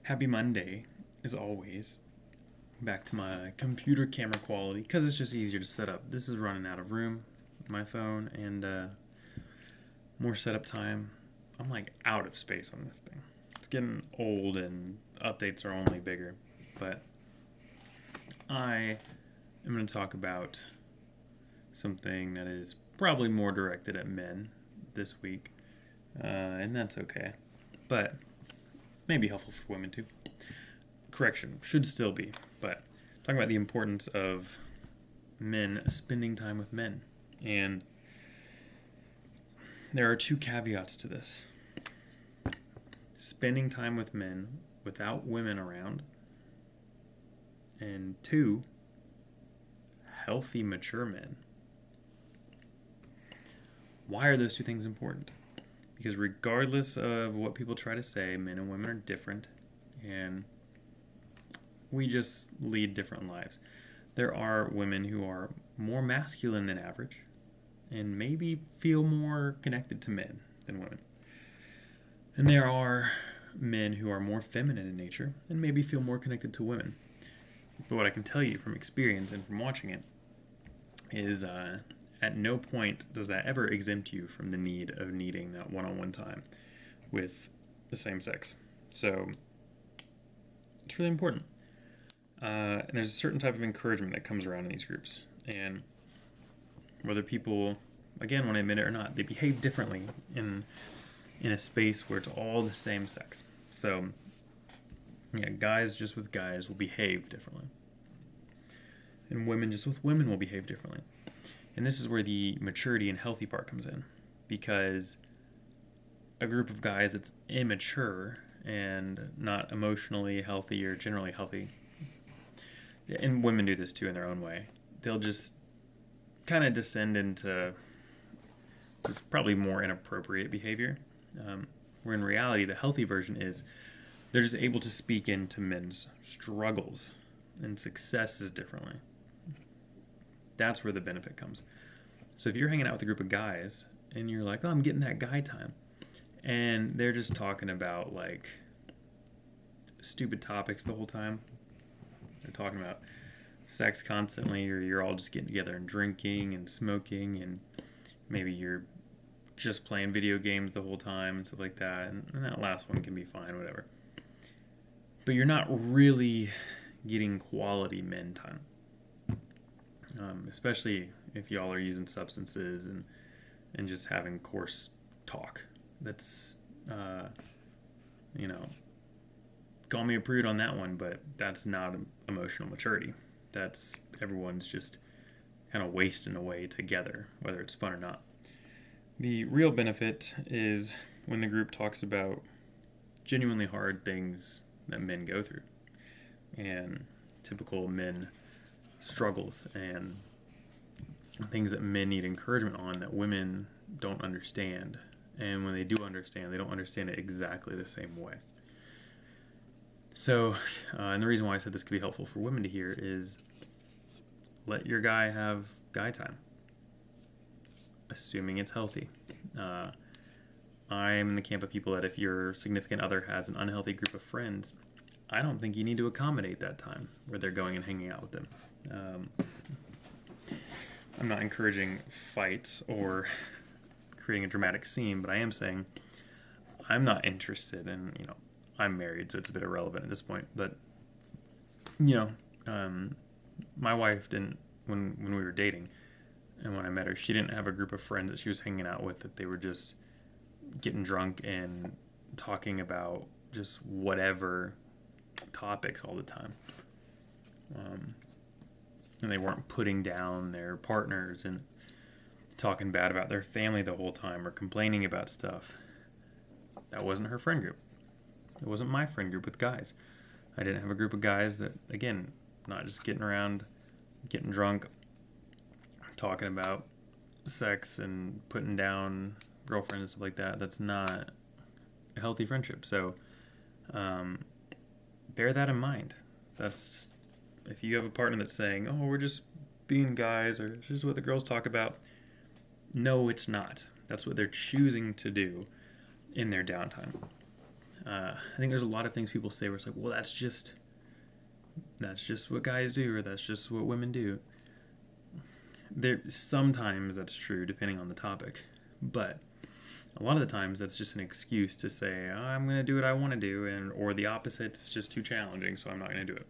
Happy Monday, as always. Back to my computer camera quality, because it's just easier to set up. This is running out of room, my phone, and more setup time. I'm like out of space on this thing. It's getting old and updates are only bigger. But I am going to talk about something that is probably more directed at men this week, and that's okay. But may be helpful for women too. Correction, should still be, but talking about the importance of men spending time with men. And there are two caveats to this. Spending time with men without women around, and two, healthy, mature men. Why are those two things important? Because regardless of what people try to say, men and women are different, and we just lead different lives. There are women who are more masculine than average, and maybe feel more connected to men than women. And there are men who are more feminine in nature, and maybe feel more connected to women. But what I can tell you from experience and from watching it is at no point does that ever exempt you from the need of needing that one-on-one time with the same sex. So it's really important. And there's a certain type of encouragement that comes around in these groups. And whether people, again, want to admit it or not, they behave differently in a space where it's all the same sex. So, yeah, guys just with guys will behave differently. And women just with women will behave differently. And this is where the maturity and healthy part comes in. Because a group of guys that's immature and not emotionally healthy or generally healthy, and women do this too in their own way, they'll just kind of descend into just probably more inappropriate behavior. Where in reality, the healthy version is they're just able to speak into men's struggles and successes differently. That's where the benefit comes. So if you're hanging out with a group of guys and you're like, oh, I'm getting that guy time, and they're just talking about like stupid topics the whole time. They're talking about sex constantly, or you're all just getting together and drinking and smoking, and maybe you're just playing video games the whole time and stuff like that. And that last one can be fine, whatever. But you're not really getting quality men time. Especially if y'all are using substances and just having coarse talk. That's, call me a prude on that one, but that's not emotional maturity. That's everyone's just kind of wasting away together, whether it's fun or not. The real benefit is when the group talks about genuinely hard things that men go through and typical men struggles and things that men need encouragement on that women don't understand. And when they do understand, they don't understand it exactly the same way. So, and the reason why I said this could be helpful for women to hear is let your guy have guy time, assuming it's healthy. I'm in the camp of people that if your significant other has an unhealthy group of friends, I don't think you need to accommodate that time where they're going and hanging out with them. I'm not encouraging fights or creating a dramatic scene, but I am saying I'm not interested in, I'm married, so it's a bit irrelevant at this point, but, my wife didn't, when we were dating and when I met her, she didn't have a group of friends that she was hanging out with that they were just getting drunk and talking about just whatever topics all the time. And they weren't putting down their partners and talking bad about their family the whole time or complaining about stuff. That wasn't her friend group. It wasn't my friend group with guys. I didn't have a group of guys that, again, not just getting around, getting drunk, talking about sex and putting down girlfriends and stuff like that. That's not a healthy friendship. So bear that in mind. That's if you have a partner that's saying, oh, we're just being guys, or this is what the girls talk about. No, it's not. That's what they're choosing to do in their downtime. I think there's a lot of things people say where it's like, well, that's just what guys do, or that's just what women do. Sometimes that's true, depending on the topic, but a lot of the times that's just an excuse to say, oh, I'm going to do what I want to do, or the opposite, it's just too challenging, so I'm not going to do it.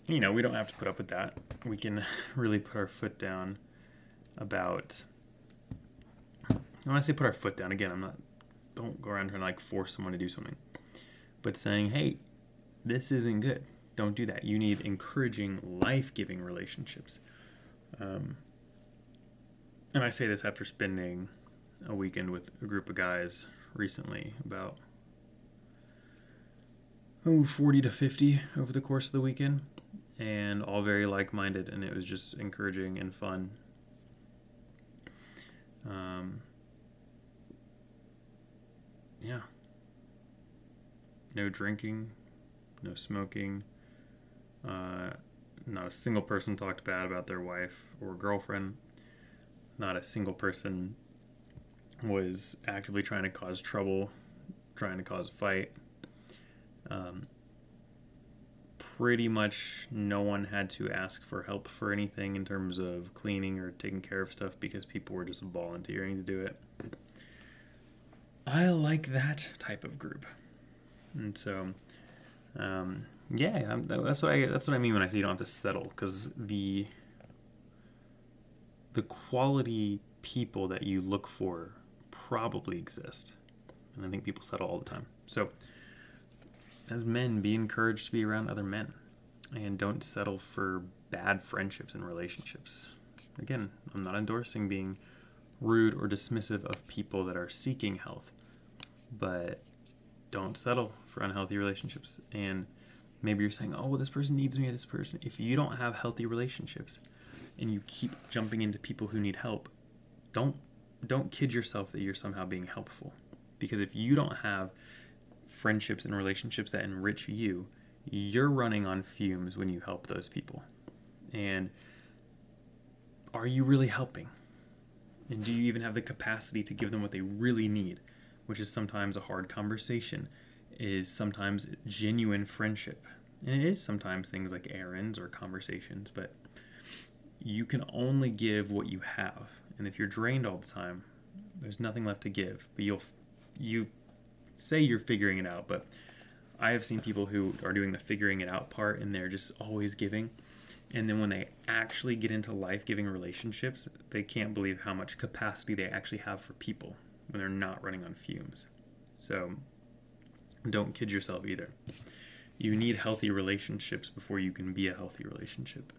We don't have to put up with that. We can really put our foot down about. When I say put our foot down, again, don't go around trying to like force someone to do something, but saying, hey, this isn't good. Don't do that. You need encouraging, life-giving relationships. And I say this after spending a weekend with a group of guys recently, about 40 to 50 over the course of the weekend, and all very like-minded, and it was just encouraging and fun. Yeah. No drinking, no smoking. Not a single person talked bad about their wife or girlfriend. Not a single person was actively trying to cause trouble, trying to cause a fight. Pretty much no one had to ask for help for anything in terms of cleaning or taking care of stuff because people were just volunteering to do it. I like that type of group. And so, that's what I mean when I say you don't have to settle, because the quality people that you look for probably exist, and I think people settle all the time. So, as men, be encouraged to be around other men, and don't settle for bad friendships and relationships. Again, I'm not endorsing being rude or dismissive of people that are seeking health, but don't settle for unhealthy relationships. And maybe you're saying, oh, well, this person needs me, this person. If you don't have healthy relationships and you keep jumping into people who need help, don't kid yourself that you're somehow being helpful. Because if you don't have friendships and relationships that enrich you, you're running on fumes when you help those people. And are you really helping? And do you even have the capacity to give them what they really need? Which is sometimes a hard conversation, is sometimes genuine friendship. And it is sometimes things like errands or conversations, but you can only give what you have. And if you're drained all the time, there's nothing left to give. But you say you're figuring it out, but I have seen people who are doing the figuring it out part and they're just always giving. And then when they actually get into life-giving relationships, they can't believe how much capacity they actually have for people when they're not running on fumes. So don't kid yourself either. You need healthy relationships before you can be a healthy relationship.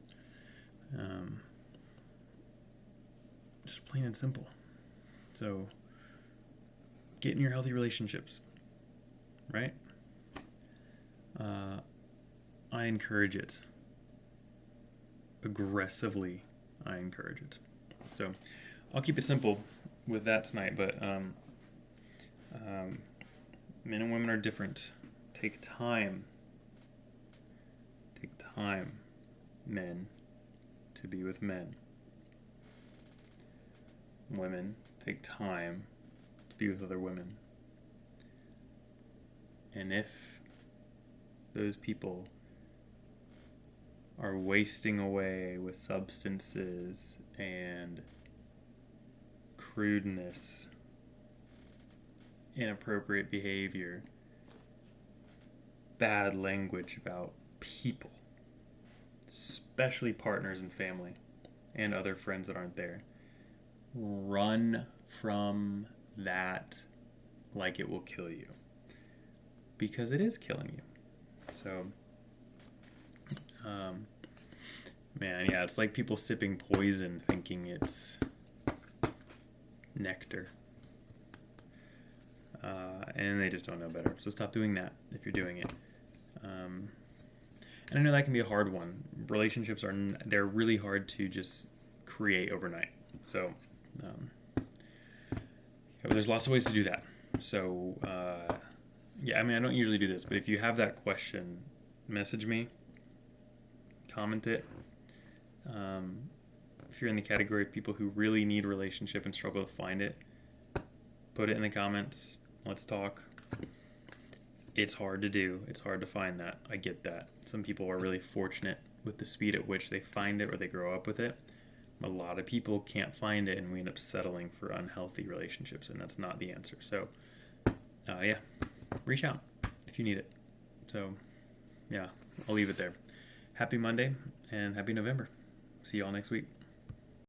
Just plain and simple. So get in your healthy relationships, right? I encourage it. Aggressively, I encourage it. So I'll keep it simple with that tonight, but men and women are different. Take time, men, to be with men. Women, take time to be with other women. And if those people are wasting away with substances and crudeness, inappropriate behavior, bad language about people, especially partners and family and other friends that aren't there, run from that like it will kill you, because it is killing you. So it's like people sipping poison thinking it's nectar, and they just don't know better. So stop doing that if you're doing it. And I know that can be a hard one. Relationships they're really hard to just create overnight. So there's lots of ways to do that. So I don't usually do this, but if you have that question, message me, comment it. If you're in the category of people who really need a relationship and struggle to find it, put it in the comments. Let's talk. it's hard to do. It's hard to find that. I get that. Some people are really fortunate with the speed at which they find it or they grow up with it. A lot of people can't find it, and we end up settling for unhealthy relationships, and that's not the answer. So, yeah, reach out if you need it. So, yeah, I'll leave it there. Happy Monday and happy November. See you all next week.